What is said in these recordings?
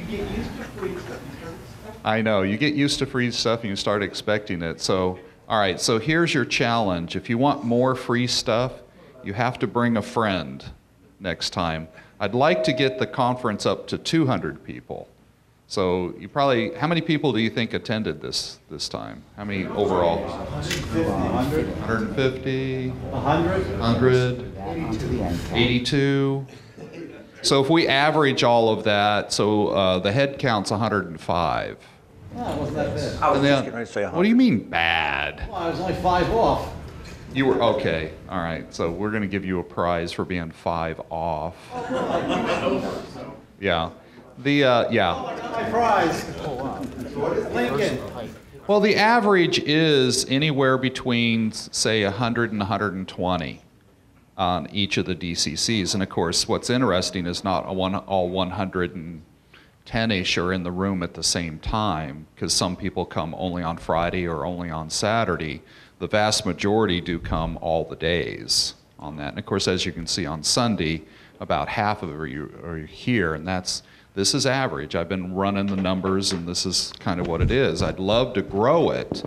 You get used to free stuff. I know, you get used to free stuff and you start expecting it. So, all right, so here's your challenge. If you want more free stuff, you have to bring a friend next time. I'd like to get the conference up to 200 people. So you probably, how many people do you think attended this time? How many overall? 150. 150? 100? 100? 82? So if we average all of that, so the head count's 105. No, it wasn't that bad. I was And just then- getting ready to say 100. What do you mean bad? Well, I was only 5 off. You were, okay, all right, so we're gonna give you a prize for being 5 off. Yeah, yeah. My prize. Lincoln. Well, the average is anywhere between, say, 100 and 120 on each of the DCCs. And of course, what's interesting is not all 110-ish are in the room at the same time, because some people come only on Friday or only on Saturday. The vast majority do come all the days on that. And of course, as you can see on Sunday, about half of you are here, and this is average. I've been running the numbers, and this is kind of what it is. I'd love to grow it.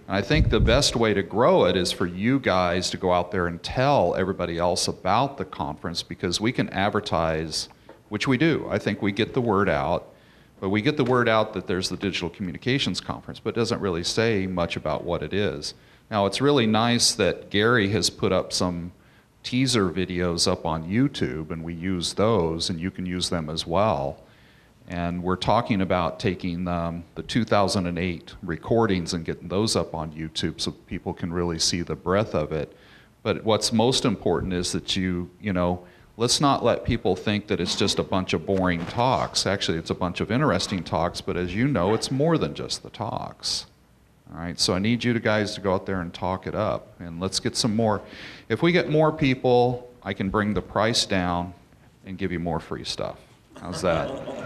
And I think the best way to grow it is for you guys to go out there and tell everybody else about the conference, because we can advertise, which we do. I think we get the word out, but we get the word out that there's the Digital Communications Conference, but it doesn't really say much about what it is. Now, it's really nice that Gary has put up some teaser videos up on YouTube, and we use those, and you can use them as well. And we're talking about taking the 2008 recordings and getting those up on YouTube so people can really see the breadth of it. But what's most important is that you know, let's not let people think that it's just a bunch of boring talks. Actually, it's a bunch of interesting talks, but as you know, it's more than just the talks. All right, so I need you guys to go out there and talk it up, and let's get some more. If we get more people, I can bring the price down and give you more free stuff. How's that? What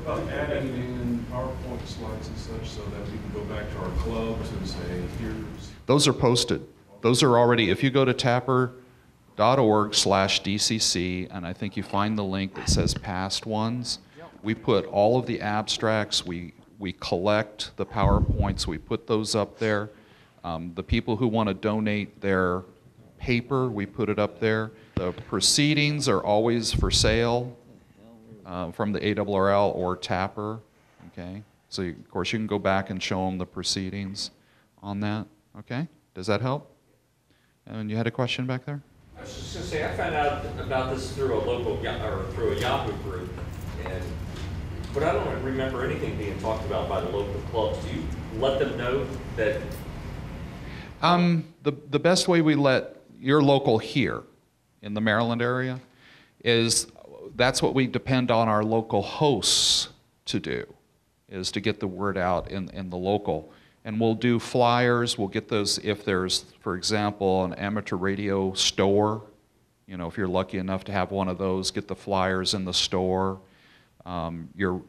about adding in PowerPoint slides and such so that we can go back to our clubs and say, here's... Those are posted. Those are already, if you go to tapper.org/DCC, and I think you find the link that says past ones, we put all of the abstracts, we collect the PowerPoints, we put those up there. The people who want to donate their paper, we put it up there. The proceedings are always for sale from the ARRL or Tapper, okay? So of course you can go back and show them the proceedings on that, okay? Does that help? And you had a question back there? I was just going to say, I found out about this through a local, or through a Yahoo group, but I don't remember anything being talked about by the local clubs. Do you let them know that? The best way we let your local here in the Maryland area is, that's what we depend on our local hosts to do, is to get the word out in the local. And we'll do flyers, we'll get those if there's, for example, an amateur radio store. You know, if you're lucky enough to have one of those, get the flyers in the store. The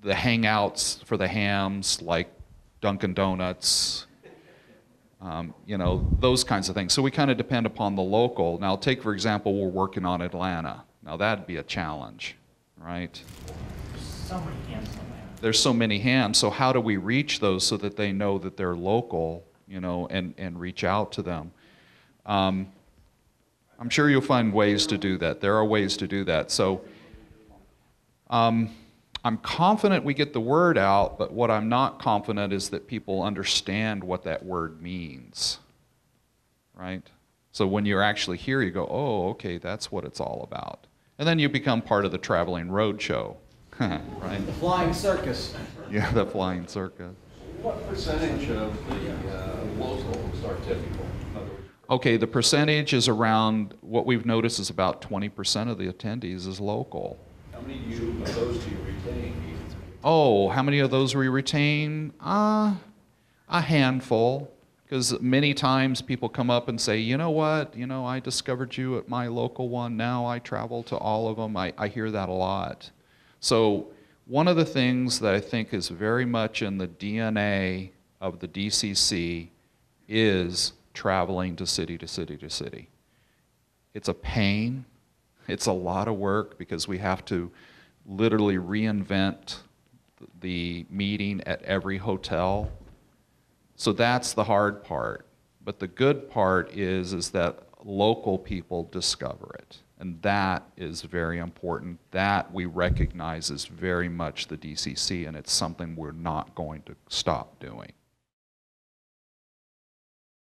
hangouts for the hams, like Dunkin' Donuts, you know, those kinds of things. So we kind of depend upon the local. Now take, for example, we're working on Atlanta. Now that'd be a challenge, right? So many hams on that. There's so many hams, so how do we reach those so that they know that they're local, you know, and reach out to them? I'm sure you'll find ways to do that. There are ways to do that. So I'm confident we get the word out, but what I'm not confident is that people understand what that word means, right? So when you're actually here, you go, oh, okay, that's what it's all about. And then you become part of the traveling roadshow, right? The flying circus. Yeah, the flying circus. What percentage of the locals are typical? In other words, Okay, the percentage is around, what we've noticed is about 20% of the attendees is local. how many of those do you retain? Oh, how many of those we retain? A handful, because many times people come up and say, you know what, you know, I discovered you at my local one, now I travel to all of them. I hear that a lot. So one of the things that I think is very much in the DNA of the DCC is traveling to city to city to city. It's a pain. It's a lot of work because we have to literally reinvent the meeting at every hotel. So that's the hard part. But the good part is that local people discover it. And that is very important. That we recognize is very much the DCC, and it's something we're not going to stop doing.